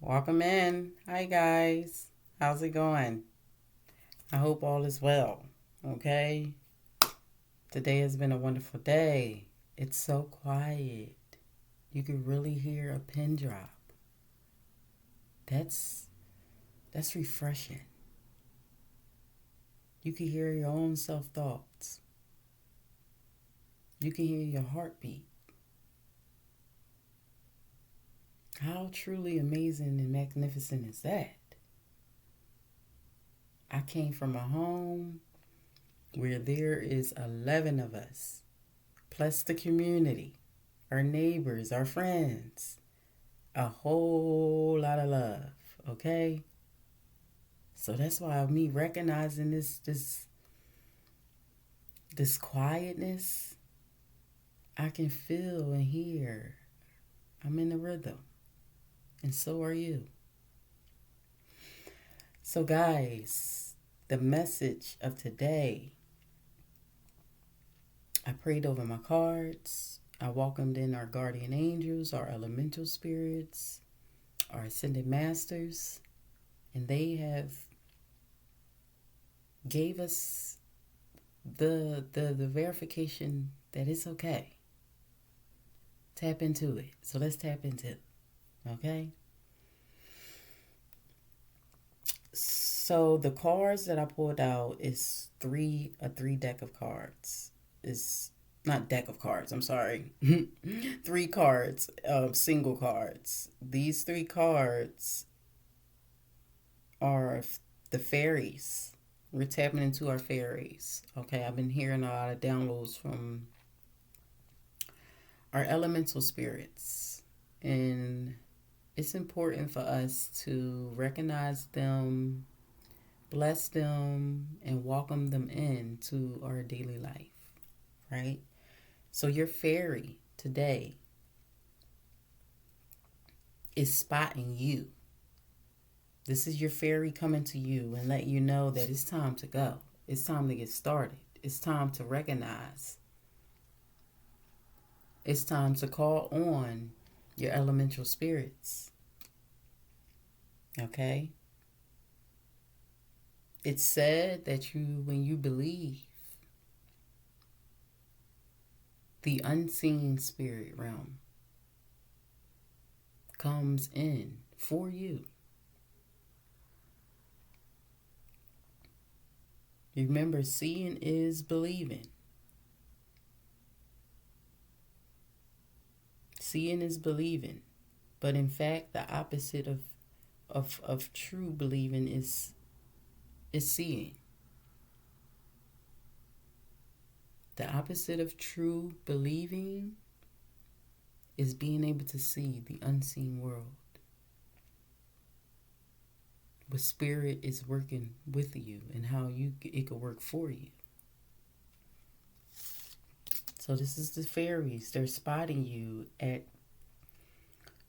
Welcome in. Hi, guys. How's it going? I hope all is well. Okay. Today has been a wonderful day. It's so quiet. You can really hear a pin drop. That's refreshing. You can hear your own self-thoughts. You can hear your heartbeat. How truly amazing and magnificent is that? I came from a home where there is 11 of us, plus the community, our neighbors, our friends, a whole lot of love, okay? So that's why me recognizing this quietness, I can feel and hear. I'm in the rhythm, and so are you. So guys, the message of today, I prayed over my cards. I welcomed in our guardian angels, our elemental spirits, our ascended masters, and they have gave us the verification that it's okay. Tap into it. So let's tap into it. Okay? So the cards that I pulled out is a three deck of cards. It's not deck of cards, I'm sorry. Three cards, single cards. These three cards are the fairies. We're tapping into our fairies. Okay, I've been hearing a lot of downloads from our elemental spirits. And it's important for us to recognize them, bless them, and welcome them into our daily life, right? So your fairy today is spotting you. This is your fairy coming to you and let you know that it's time to go. It's time to get started. It's time to recognize. It's time to call on your elemental spirits. Okay? It's said that when you believe, the unseen spirit realm comes in for you. Remember, seeing is believing. Seeing is believing. But in fact, the opposite of true believing is seeing. The opposite of true believing is being able to see the unseen world. But spirit is working with you and how it could work for you. So this is the fairies. They're spotting you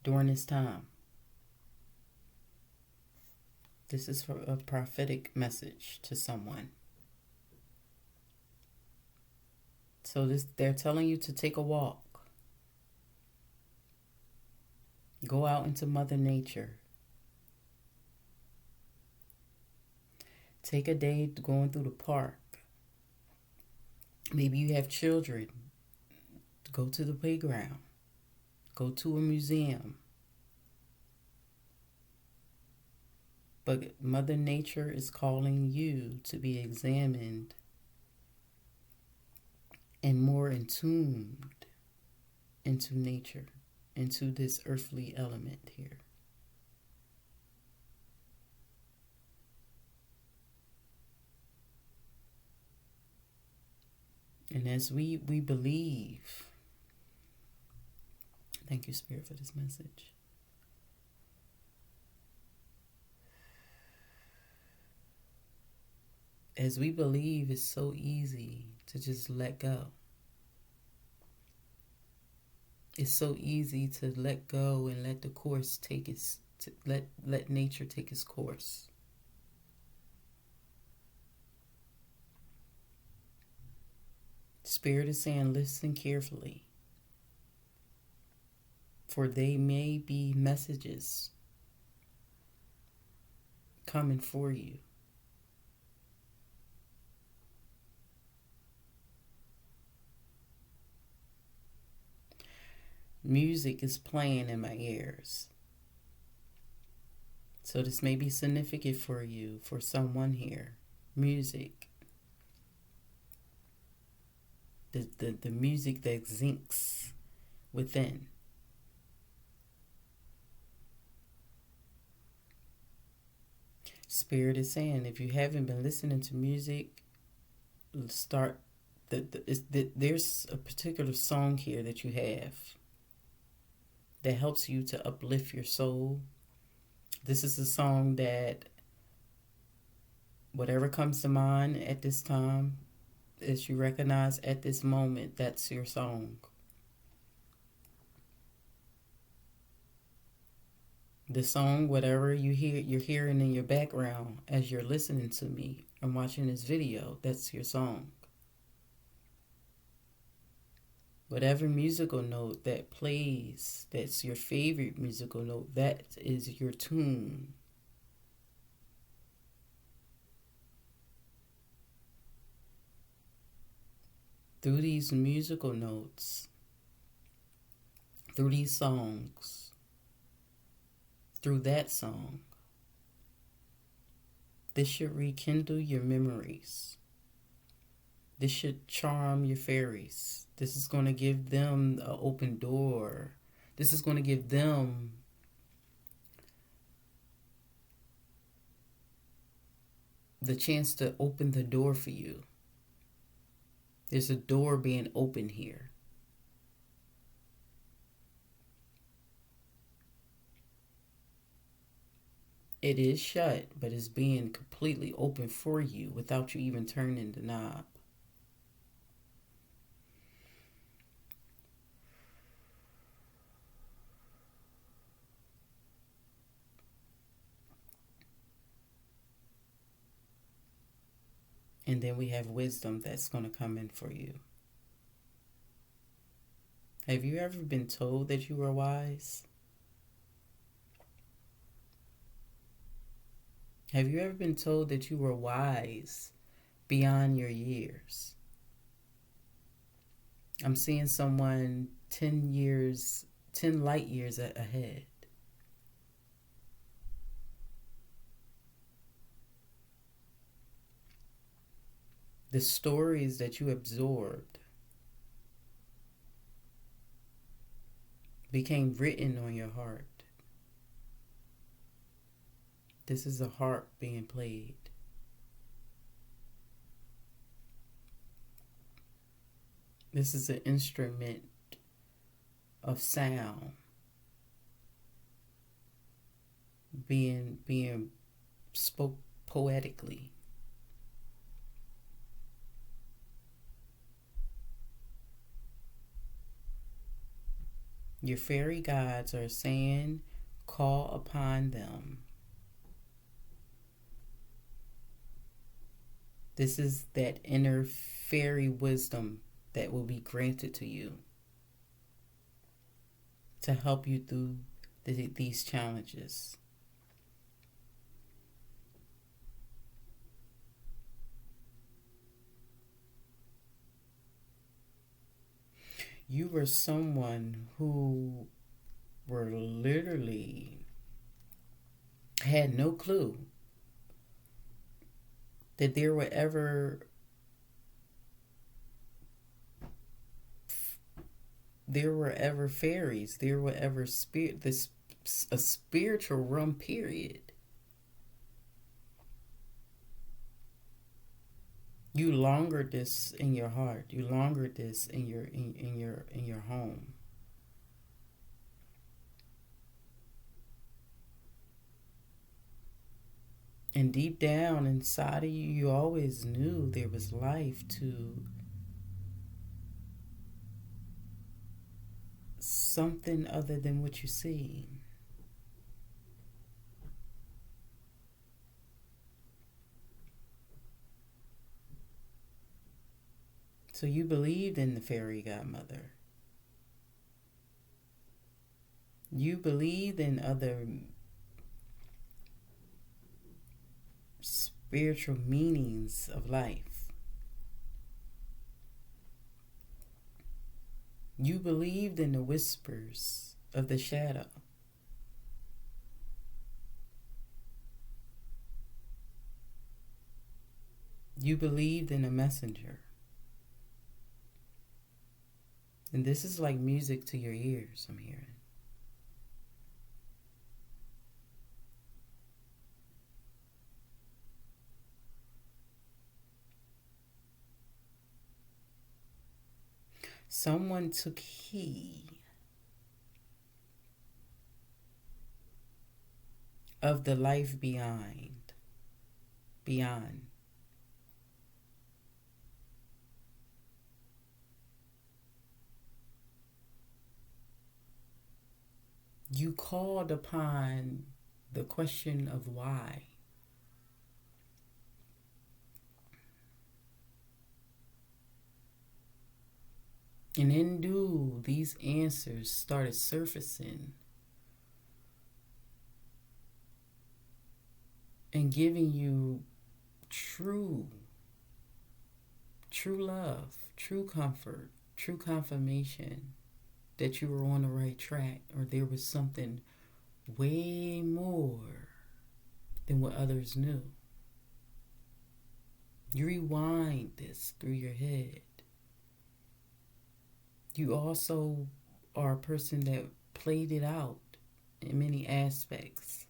during this time. This is for a prophetic message to someone. So they're telling you to take a walk. Go out into Mother Nature. Take a day going through the park. Maybe you have children. Go to the playground. Go to a museum. But Mother Nature is calling you to be examined and more in tuned into nature, into this earthly element here. And as we believe, thank you, Spirit, for this message. As we believe, it's so easy to just let go. It's so easy to let go and let the course take let nature take its course. Spirit is saying, listen carefully, for they may be messages coming for you. Music is playing in my ears. So this may be significant for you, for someone here. Music. The music that zincs within. Spirit is saying, if you haven't been listening to music, start. There's a particular song here that you have that helps you to uplift your soul. This is a song that, whatever comes to mind at this time, as you recognize at this moment, that's your song. The song, whatever you're hearing in your background as you're listening to me and watching this video, that's your song. Whatever musical note that plays, that's your favorite musical note, that is your tune. Through these musical notes, through these songs, through that song, this should rekindle your memories. This should charm your fairies. This is going to give them an open door. This is going to give them the chance to open the door for you. There's a door being opened here. It is shut, but it's being completely open for you without you even turning the knob. And then we have wisdom that's going to come in for you. Have you ever been told that you are wise? Have you ever been told that you were wise beyond your years? I'm seeing someone 10 light years ahead. The stories that you absorbed became written on your heart. This is a harp being played. This is an instrument of sound being spoke poetically. Your fairy gods are saying, call upon them. This is that inner fairy wisdom that will be granted to you to help you through these challenges. You were someone who were literally had no clue that there were ever fairies, there were ever a spiritual realm, period. You longered this in your heart. You longered this in your home. And deep down inside of you, you always knew there was life to something other than what you see. So you believed in the fairy godmother. You believed in other spiritual meanings of life. You believed in the whispers of the shadow. You believed in a messenger. And this is like music to your ears, I'm hearing. Someone took heed of the life beyond. You called upon the question of why. And in due, these answers started surfacing and giving you true love, true comfort, true confirmation that you were on the right track, or there was something way more than what others knew. You rewind this through your head. You also are a person that played it out in many aspects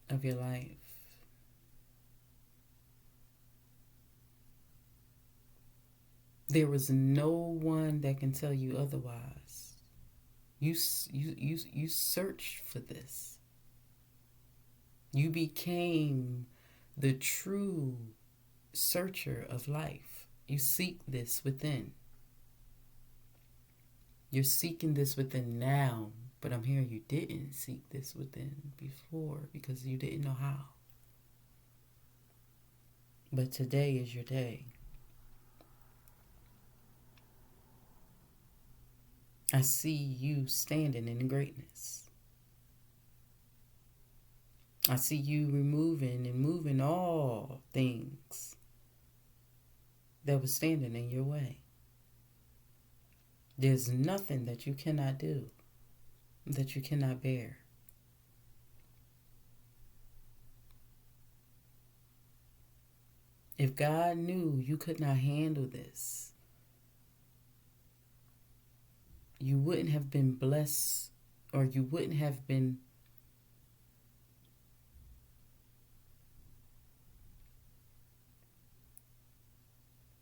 of your life. There was no one that can tell you otherwise. You searched for this. You became the true searcher of life. You seek this within. You're seeking this within now, but I'm hearing you didn't seek this within before because you didn't know how. But today is your day. I see you standing in greatness. I see you removing and moving all things that was standing in your way. There's nothing that you cannot do, that you cannot bear. If God knew you could not handle this, you wouldn't have been blessed, or you wouldn't have been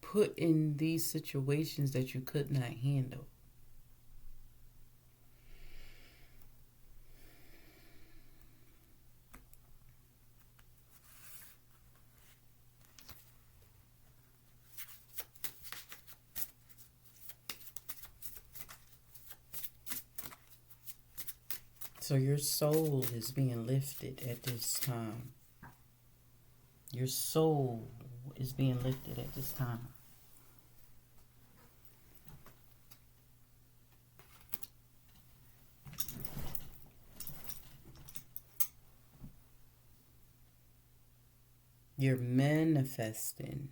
put in these situations that you could not handle. So your soul is being lifted at this time. Your soul is being lifted at this time. You're manifesting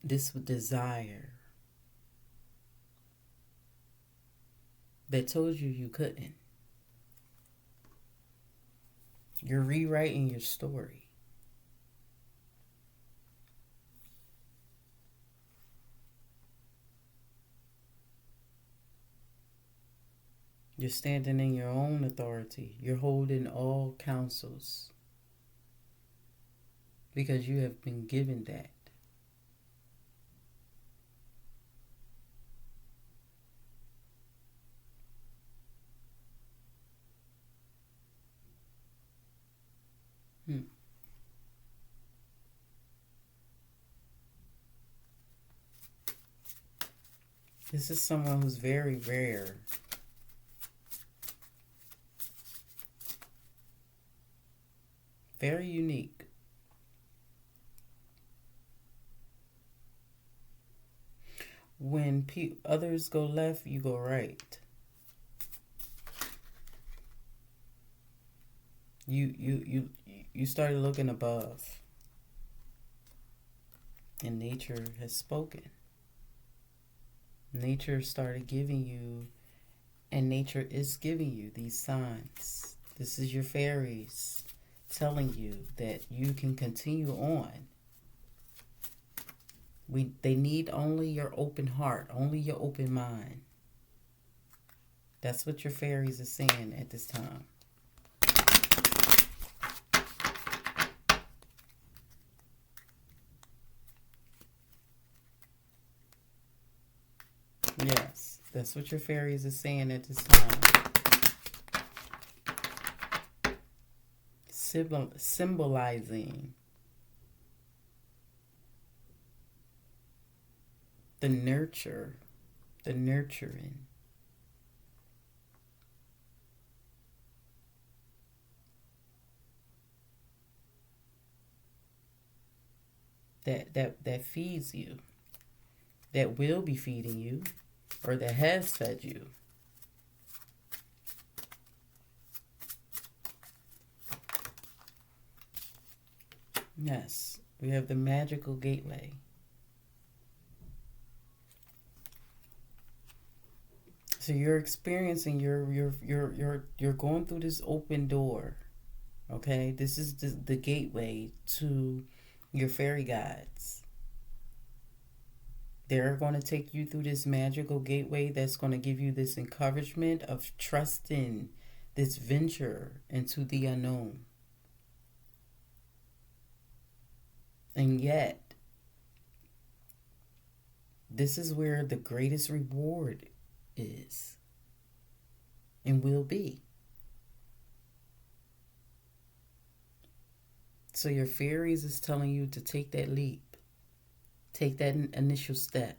this desire that told you you couldn't. You're rewriting your story. You're standing in your own authority. You're holding all counsels because you have been given that. This is someone who's very rare. Very unique. When others go left, you go right. you started looking above, and nature has spoken. Nature started giving you, and nature is giving you these signs. This is your fairies telling you that you can continue on. They need only your open heart, only your open mind. That's what your fairies are saying at this time. Yes, that's what your fairies are saying at this time. Symbolizing the nurture, the nurturing. That feeds you, that will be feeding you, or that has fed you. Yes, we have the magical gateway. So you're experiencing, you're going through this open door. Okay, this is the gateway to your fairy guides. They're going to take you through this magical gateway that's going to give you this encouragement of trusting this venture into the unknown. And yet, this is where the greatest reward is and will be. So your fairies is telling you to take that leap. Take that initial step.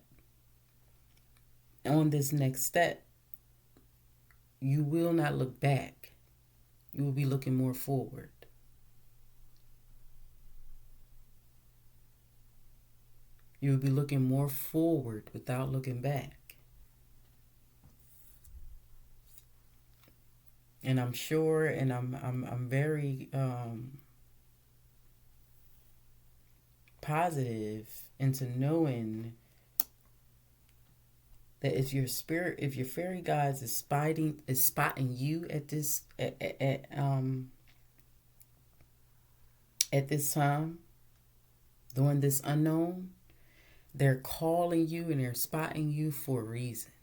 On this next step, you will not look back. You will be looking more forward. You will be looking more forward without looking back. And I'm sure, and I'm very positive into knowing that if your fairy guides is spotting you at this time during this unknown, they're calling you and they're spotting you for a reason.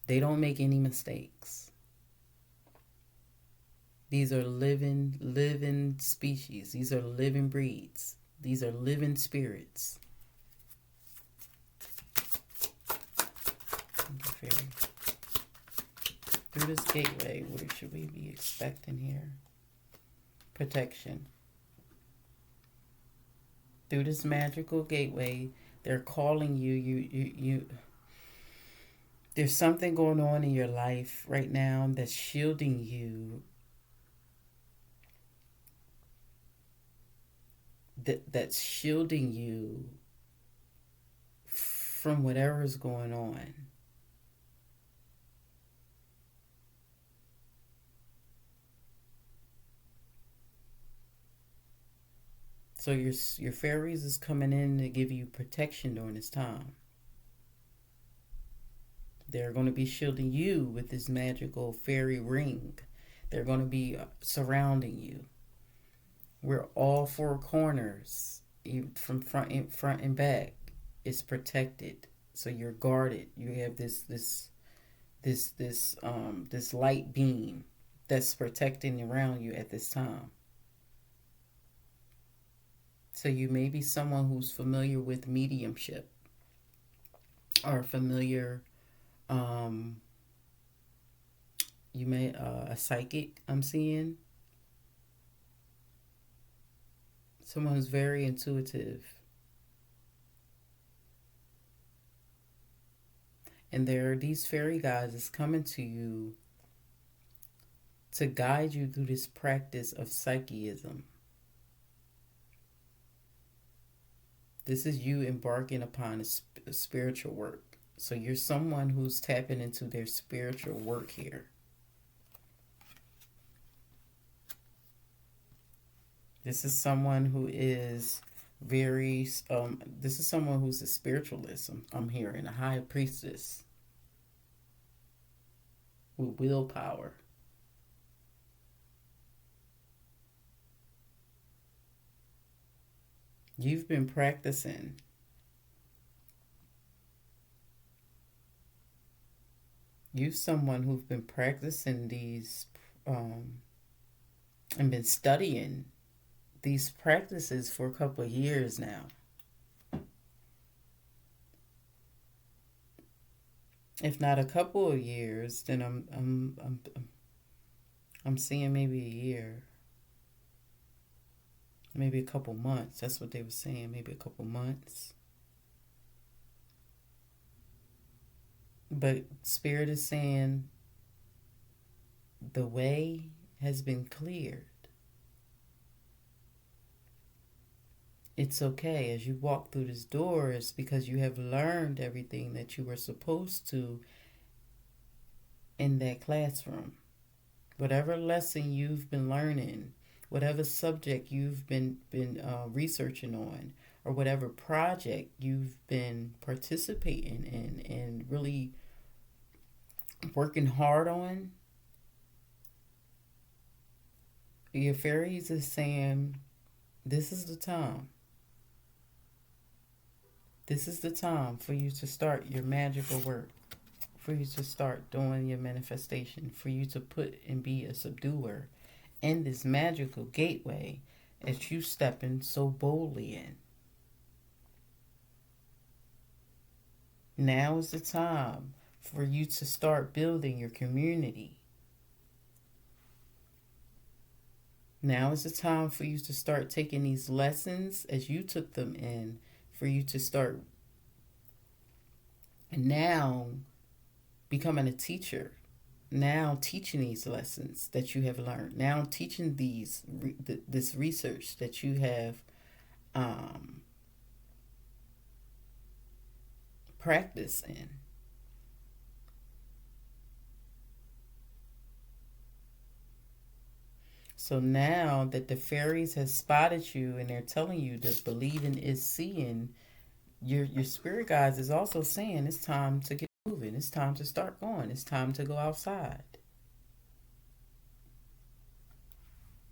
They don't make any mistakes. These are living species. These are living breeds. These are living spirits. Okay, through this gateway, what should we be expecting here? Protection. Through this magical gateway, they're calling you. There's something going on in your life right now that's shielding you. That's shielding you from whatever's going on. So your fairies is coming in to give you protection during this time. They're going to be shielding you with this magical fairy ring. They're going to be surrounding you. Where all four corners, from front and back, is protected. So you're guarded. You have this light beam that's protecting around you at this time. So you may be someone who's familiar with mediumship, or familiar, you may a psychic. I'm seeing someone who's very intuitive. And there are these fairy guides that's coming to you to guide you through this practice of psychism. This is you embarking upon a spiritual work. So you're someone who's tapping into their spiritual work here. This is someone who is very, this is someone who's a spiritualist. I'm hearing a high priestess with willpower. You've been practicing. You're someone who's been practicing these and been studying these practices for a couple of years now. If not a couple of years, then I'm seeing maybe a year, maybe a couple months. That's what they were saying, maybe a couple months. But Spirit is saying the way has been cleared. It's okay as you walk through this door. It's because you have learned everything that you were supposed to in that classroom. Whatever lesson you've been learning, whatever subject you've been researching on, or whatever project you've been participating in and really working hard on, your fairies is saying, this is the time. This is the time for you to start your magical work, for you to start doing your manifestation, for you to put and be a subduer in this magical gateway that you stepping so boldly in. Now is the time for you to start building your community. Now is the time for you to start taking these lessons as you took them in, for you to start now becoming a teacher, now teaching these lessons that you have learned, now teaching this research that you have practiced in. So now that the fairies have spotted you and they're telling you that believing is seeing, your spirit guides is also saying it's time to get moving. It's time to start going. It's time to go outside.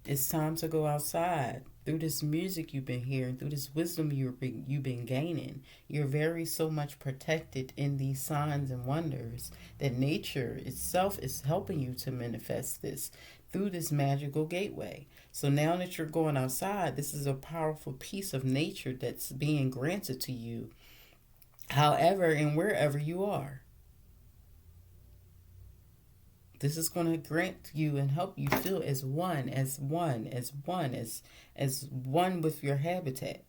It's time to go outside. Through this music you've been hearing, through this wisdom you've been gaining, you're very so much protected in these signs and wonders that nature itself is helping you to manifest this through this magical gateway. So now that you're going outside, this is a powerful piece of nature that's being granted to you, however and wherever you are. This is going to grant you and help you feel as one with your habitat.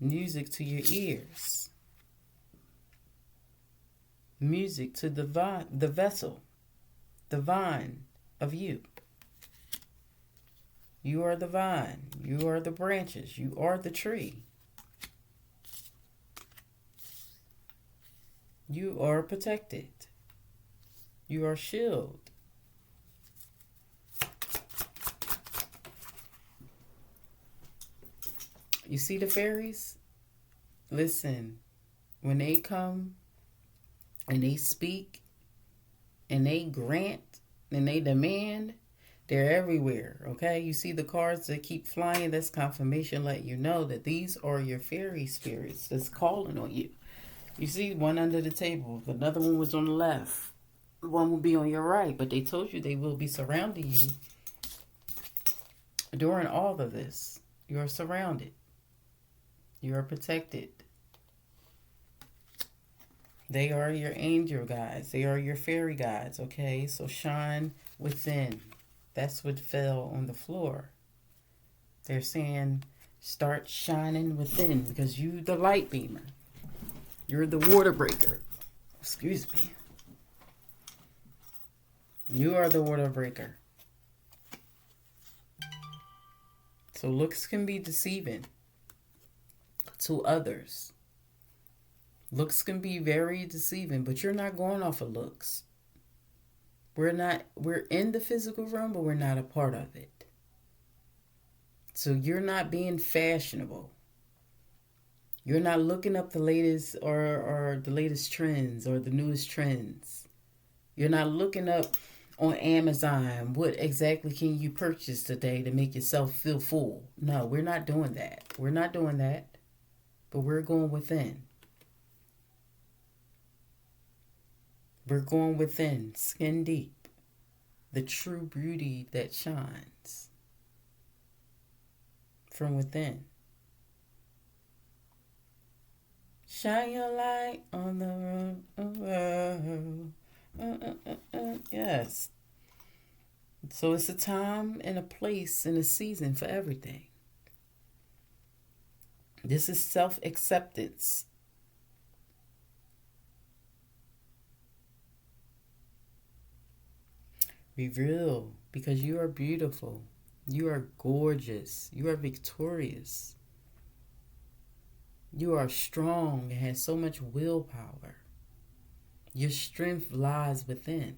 Music to your ears. Music to the vessel, the vine of you. You are the vine. You are the branches. You are the tree. You are protected. You are shielded. You see the fairies? Listen, when they come and they speak and they grant and they demand, they're everywhere, okay? You see the cards that keep flying, that's confirmation letting you know that these are your fairy spirits that's calling on you. You see one under the table, another one was on the left, one will be on your right, but they told you they will be surrounding you during all of this. You are surrounded. You are protected. They are your angel guides. They are your fairy guides, okay? So shine within. That's what fell on the floor. They're saying start shining within because you the light beamer. You're the water breaker. Excuse me. You are the water breaker. So looks can be deceiving to others. Looks can be very deceiving, but you're not going off of looks. We're in the physical realm, but we're not a part of it. So you're not being fashionable. You're not looking up the latest or the latest trends or the newest trends. You're not looking up on Amazon what exactly can you purchase today to make yourself feel full. No, we're not doing that. We're not doing that. But we're going within. We're going within, skin deep. The true beauty that shines from within. Shine your light on the world. Yes. So it's a time and a place and a season for everything. This is self-acceptance. Reveal, because you are beautiful. You are gorgeous. You are victorious. You are strong and have so much willpower. Your strength lies within.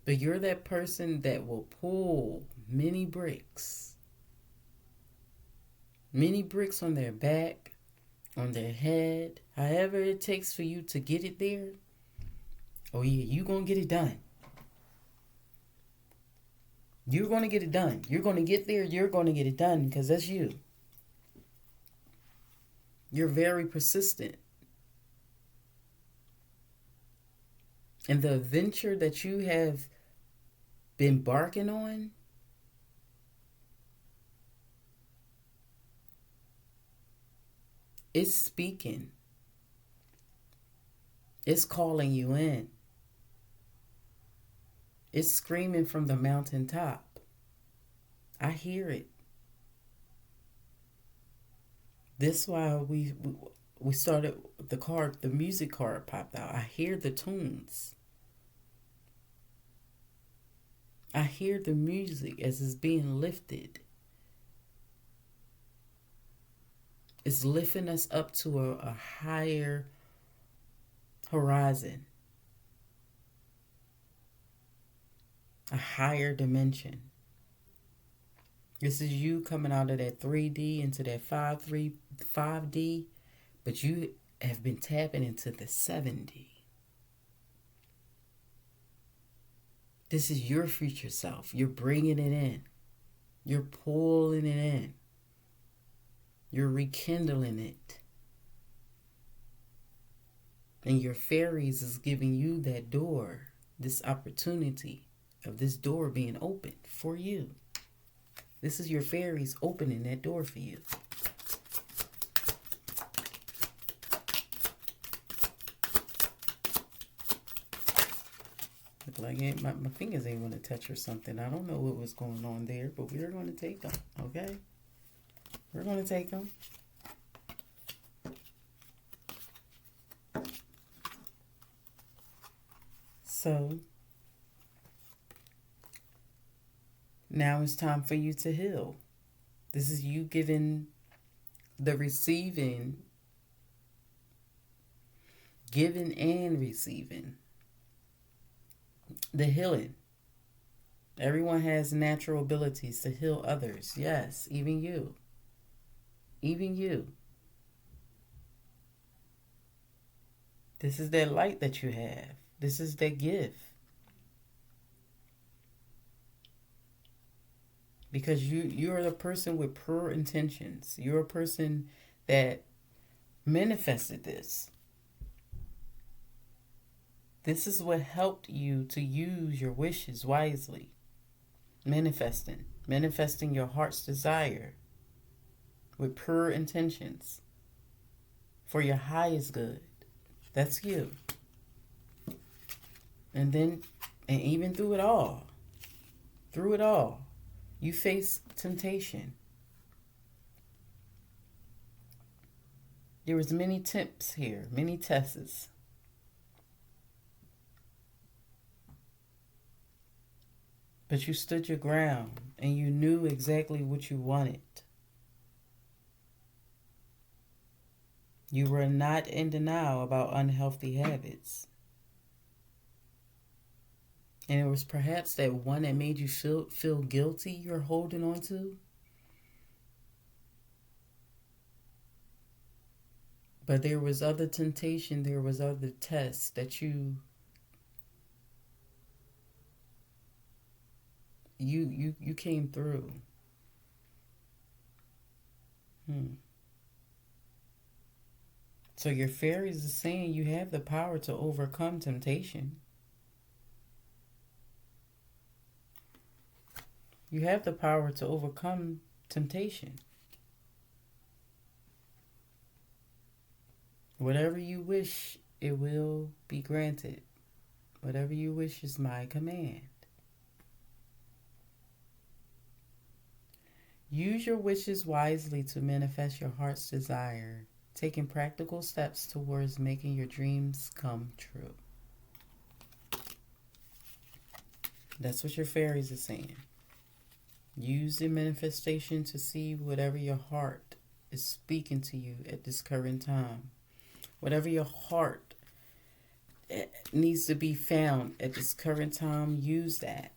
But you're that person that will pull many bricks. Many bricks on their back, on their head, however it takes for you to get it there. Oh yeah, you're going to get it done. You're going to get it done. You're going to get there. You're going to get it done because that's you. You're very persistent. And the adventure that you have been barking on, it's speaking. It's calling you in. It's screaming from the mountaintop. I hear it. This is why we started the music card popped out. I hear the tunes. I hear the music as it's being lifted. It's lifting us up to a higher horizon, a higher dimension. This is you coming out of that 3D into that 5D, but you have been tapping into the 7D. This is your future self. You're bringing it in. You're pulling it in. You're rekindling it. And your fairies is giving you that door, this opportunity of this door being open for you. This is your fairies opening that door for you. Look like my fingers ain't going to touch or something. I don't know what was going on there, but we're going to take them, okay? We're going to take them. So, now it's time for you to heal. This is you giving the receiving, giving and receiving. The healing. Everyone has natural abilities to heal others. Yes, even you. Even you. This is that light that you have. This is that gift. Because you're a person with pure intentions. You're a person that manifested this. This is what helped you to use your wishes wisely. Manifesting your heart's desire with pure intentions for your highest good. That's you. And even through it all, you face temptation. There was many tempts here, many tests. But you stood your ground and you knew exactly what you wanted. You were not in denial about unhealthy habits. And it was perhaps that one that made you feel guilty you're holding on to. But there was other temptation, there was other tests that you came through. So your fairies are saying you have the power to overcome temptation. You have the power to overcome temptation. Whatever you wish, it will be granted. Whatever you wish is my command. Use your wishes wisely to manifest your heart's desire, taking practical steps towards making your dreams come true. That's what your fairies are saying. Use the manifestation to see whatever your heart is speaking to you at this current time. Whatever your heart needs to be found at this current time, use that.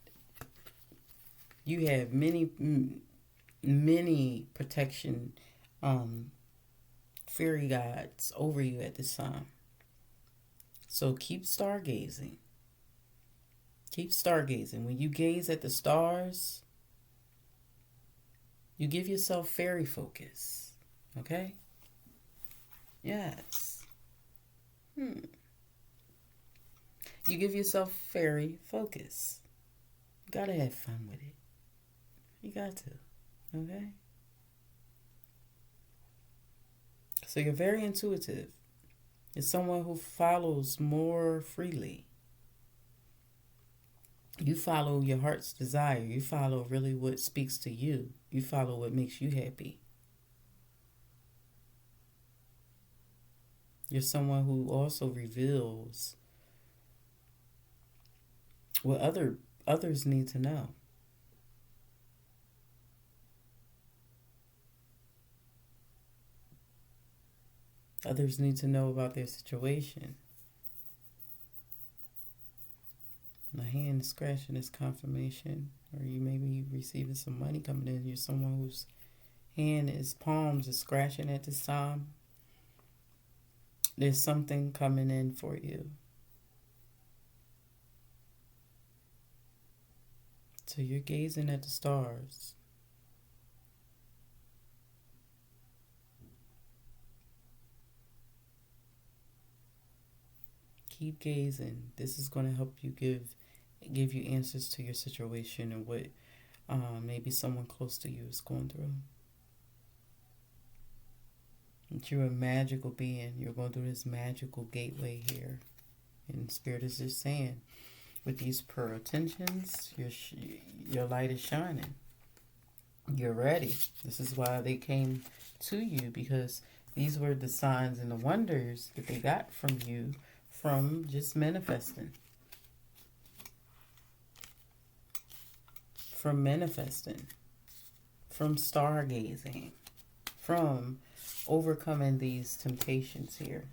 You have many protection fairy gods over you at this time. So keep stargazing. Keep stargazing. When you gaze at the stars, you give yourself fairy focus. Okay? Yes. You give yourself fairy focus. You gotta have fun with it. You got to. Okay? So you're very intuitive. You're someone who follows more freely. You follow your heart's desire. You follow really what speaks to you. You follow what makes you happy. You're someone who also reveals what others need to know. Others need to know about their situation. My hand is scratching this confirmation, or you maybe receiving some money coming in. You're someone whose palms is scratching at this time. There's something coming in for you. So you're gazing at the stars. Keep gazing. This is going to help you give you answers to your situation and what maybe someone close to you is going through. That you're a magical being. You're going through this magical gateway here. And Spirit is just saying, with these pearl attentions, your light is shining. You're ready. This is why they came to you, because these were the signs and the wonders that they got from you from just manifesting. From manifesting. From stargazing. From overcoming these temptations here.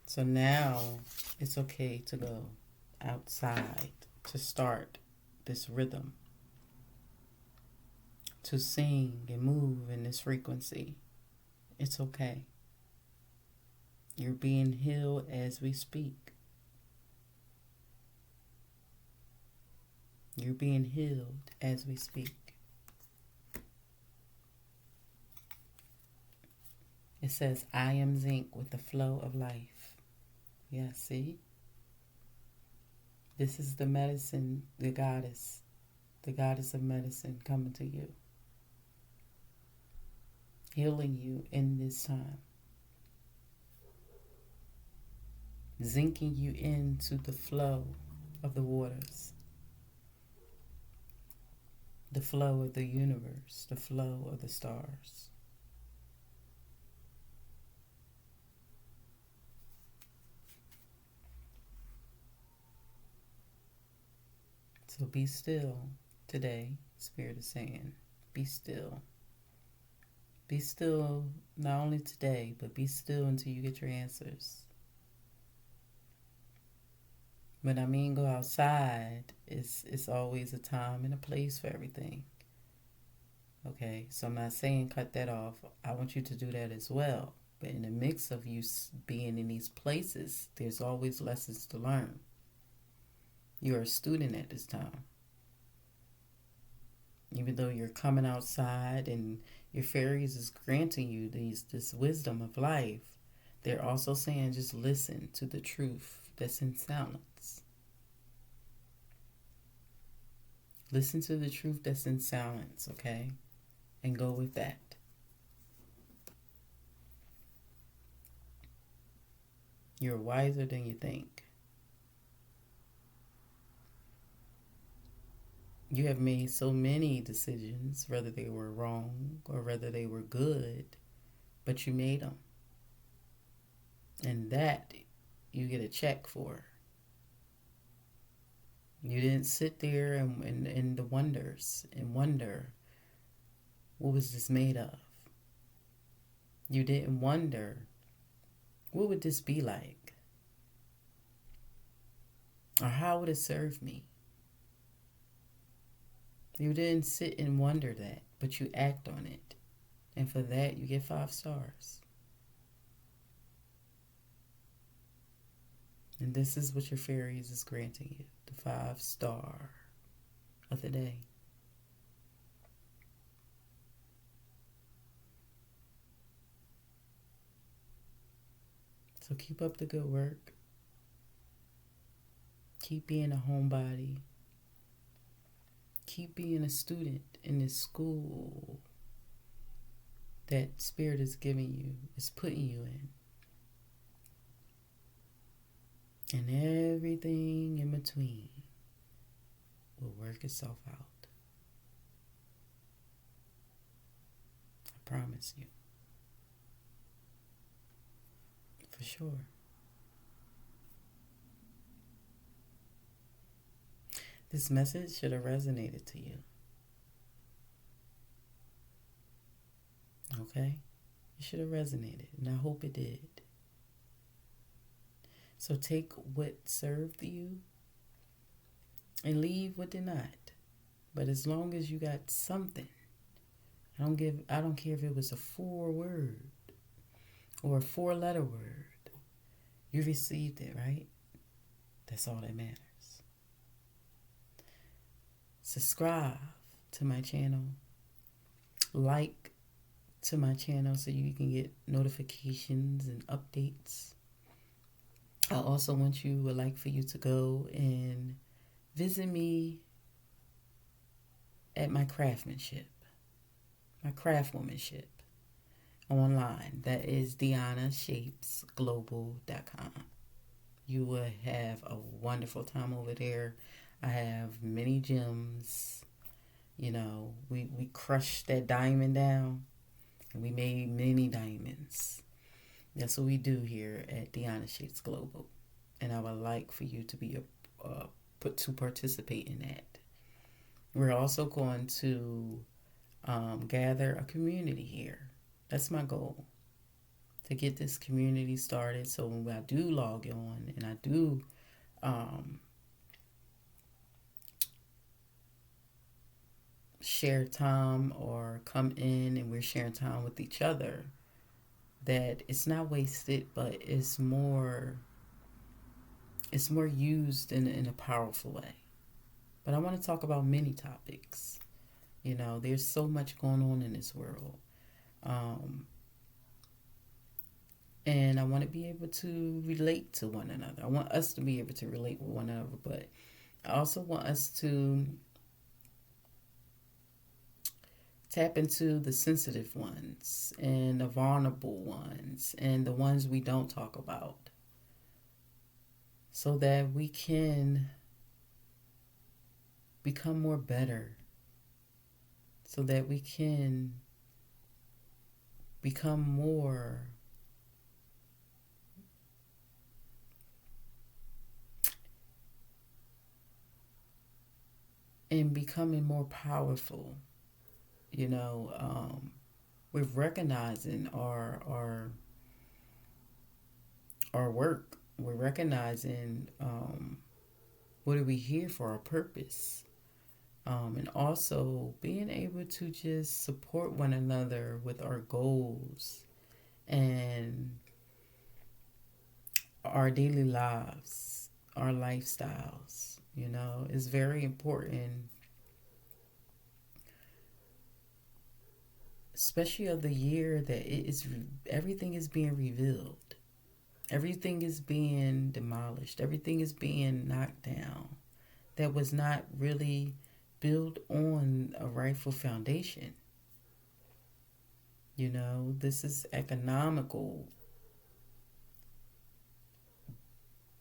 So now it's okay to go outside to start this rhythm, to sing and move in this frequency. It's okay. You're being healed as we speak. You're being healed as we speak. It says, I am zinc with the flow of life. Yeah, see? This is the medicine, the goddess of medicine coming to you. Healing you in this time. Zinking you into the flow of the waters. The flow of the universe. The flow of the stars. So be still today, Spirit is saying. Be still. Be still, not only today, but be still until you get your answers. When I mean go outside, it's always a time and a place for everything. Okay, so I'm not saying cut that off. I want you to do that as well. But in the mix of you being in these places, there's always lessons to learn. You're a student at this time. Even though you're coming outside and your fairies is granting you this wisdom of life, they're also saying just listen to the truth that's in silence. Listen to the truth that's in silence, okay? And go with that. You're wiser than you think. You have made so many decisions, whether they were wrong or whether they were good, but you made them. And that you get a check for. You didn't sit there and the wonders and wonder, what was this made of? You didn't wonder, what would this be like? Or how would it serve me? You didn't sit and wonder that, but you act on it. And for that, you get 5 stars. And this is what your fairies is granting you, the 5-star of the day. So keep up the good work. Keep being a homebody. Keep being a student in this school that Spirit is giving you, is putting you in. And everything in between will work itself out. I promise you. For sure. This message should have resonated to you. Okay? It should have resonated, and I hope it did. So take what served you and leave what did not. But as long as you got something, I don't care if it was a 4-word or a 4-letter word. You received it, right? That's all that matters. Subscribe to my channel. Like to my channel so you can get notifications and updates. I also would like for you to go and visit me at my craftsmanship, my craftwomanship online. That is DianaShapesGlobal.com. You will have a wonderful time over there. I have many gems. You know, we crushed that diamond down and we made many diamonds. That's what we do here at Diana Shapes Global. And I would like for you to be to participate in that. We're also going to gather a community here. That's my goal, to get this community started. So when I do log on and I do share time or come in and we're sharing time with each other, that it's not wasted, but it's more used in a powerful way. But I want to talk about many topics. You know, there's so much going on in this world. And I want to be able to relate to one another. I want us to be able to relate with one another, but I also want us to tap into the sensitive ones and the vulnerable ones and the ones we don't talk about, so that we can become more better, so that we can become more and becoming more powerful, you know, we're recognizing our work. We're recognizing what are we here for, our purpose. And also being able to just support one another with our goals and our daily lives, our lifestyles. Is very important, especially of the year that everything is being revealed, everything is being demolished, everything is being knocked down. That was not really built on a rightful foundation. This is economical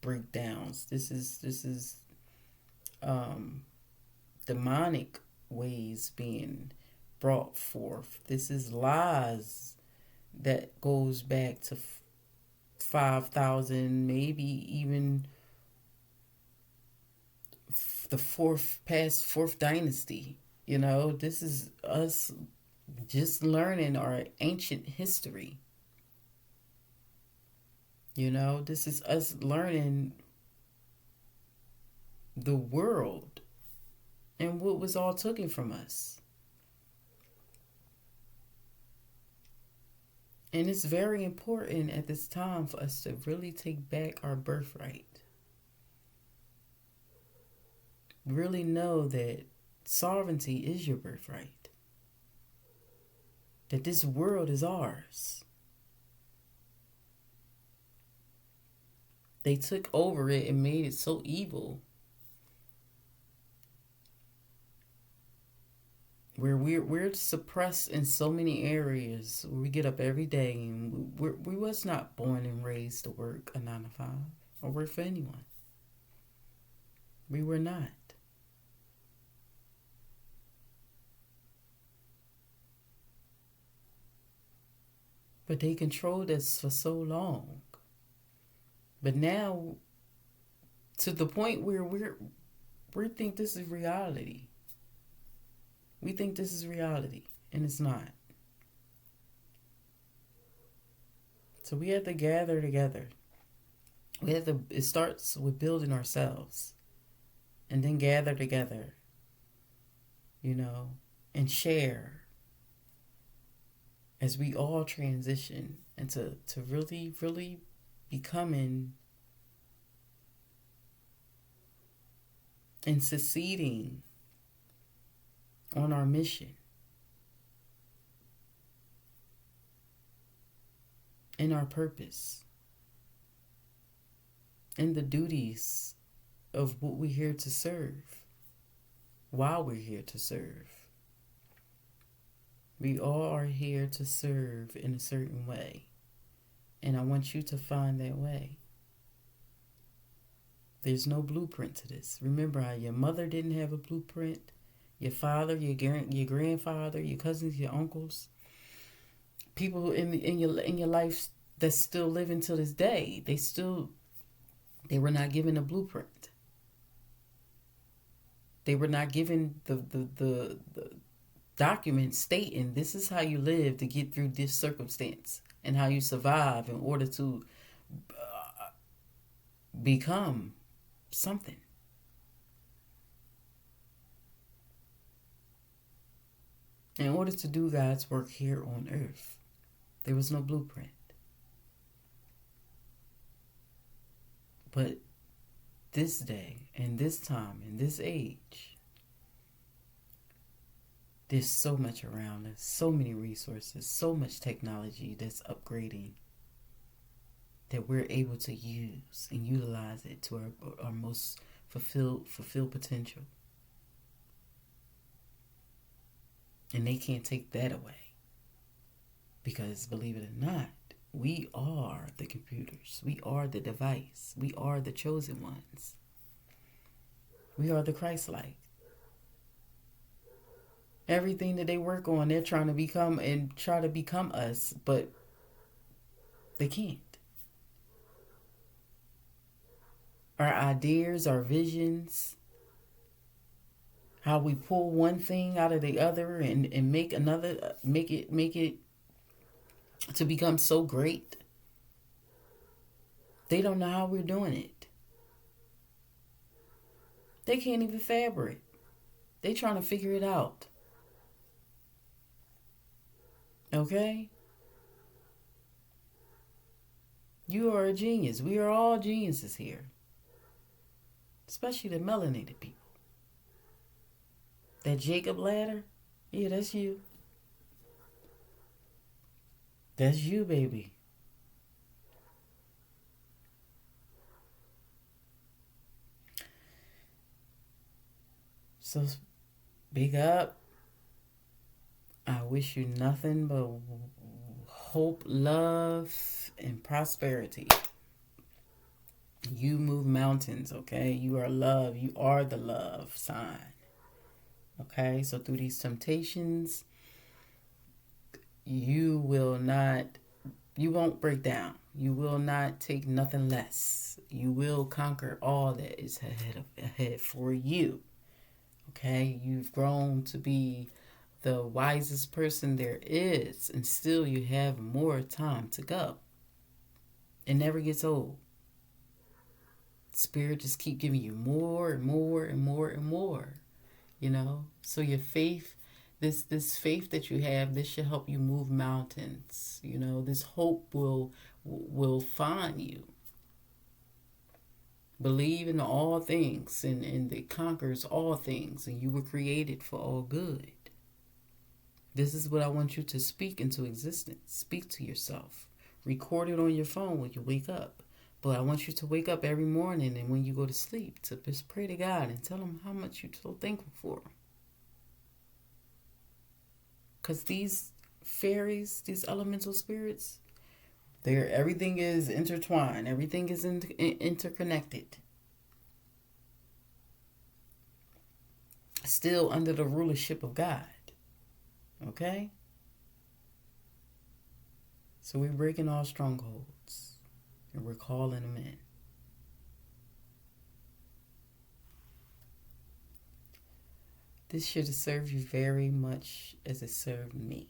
breakdowns. This is demonic ways being brought forth. This is lies that goes back to 5,000, maybe even the fourth dynasty. This is us just learning our ancient history. This is us learning the world and what was all taken from us. And it's very important at this time for us to really take back our birthright. Really know that sovereignty is your birthright. That this world is ours. They took over it and made it so evil. Where we're suppressed in so many areas. We get up every day and we was not born and raised to work a 9 to 5 or work for anyone. We were not. But they controlled us for so long. But now, to the point where we think this is reality. We think this is reality, and it's not. So we have to gather together. It starts with building ourselves, and then gather together, and share as we all transition into really, really becoming and succeeding on our mission, in our purpose, in the duties of what we're here to serve, while we're here to serve. We all are here to serve in a certain way. And I want you to find that way. There's no blueprint to this. Remember how your mother didn't have a blueprint? Your father, your grandfather, your cousins, your uncles, people in your life that's still living to this day, they were not given a blueprint. They were not given the document stating this is how you live to get through this circumstance and how you survive in order to become something. In order to do God's work here on earth, there was no blueprint. But this day and this time and this age, there's so much around us, so many resources, so much technology that's upgrading that we're able to use and utilize it to our most fulfilled potential. And they can't take that away. Because believe it or not, we are the computers. We are the device. We are the chosen ones. We are the Christ-like. Everything that they work on, they're trying to become and try to become us, but they can't. Our ideas, our visions, how we pull one thing out of the other and make another, make it to become so great. They don't know how we're doing it. They can't even fabric. They trying to figure it out. Okay? You are a genius. We are all geniuses here. Especially the melanated people. That Jacob ladder, yeah, that's you. That's you, baby. So big up. I wish you nothing but hope, love, and prosperity. You move mountains, okay? You are love. You are the love sign. Okay? So through these temptations, you won't break down. You will not take nothing less. You will conquer all that is ahead for you. Okay? You've grown to be the wisest person there is, and still you have more time to go. It never gets old. Spirit just keep giving you more and more and more and more. So your faith, this faith that you have, this should help you move mountains. This hope will find you. Believe in all things, and it conquers all things, and you were created for all good. This is what I want you to speak into existence. Speak to yourself. Record it on your phone when you wake up. But I want you to wake up every morning, and when you go to sleep, to just pray to God and tell him how much you're so thankful for. Because these fairies, these elemental spirits, everything is intertwined. Everything is interconnected. Still under the rulership of God. Okay? So we're breaking all strongholds, and we're calling them in. This should have served you very much as it served me.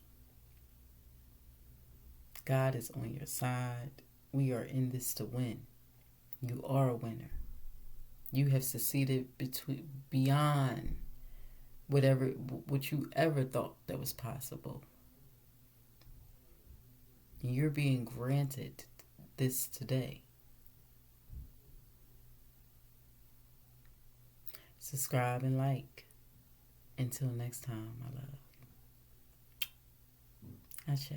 God is on your side. We are in this to win. You are a winner. You have succeeded beyond what you ever thought that was possible. And you're being granted this today. Subscribe and like. Until next time, my love. Ashe.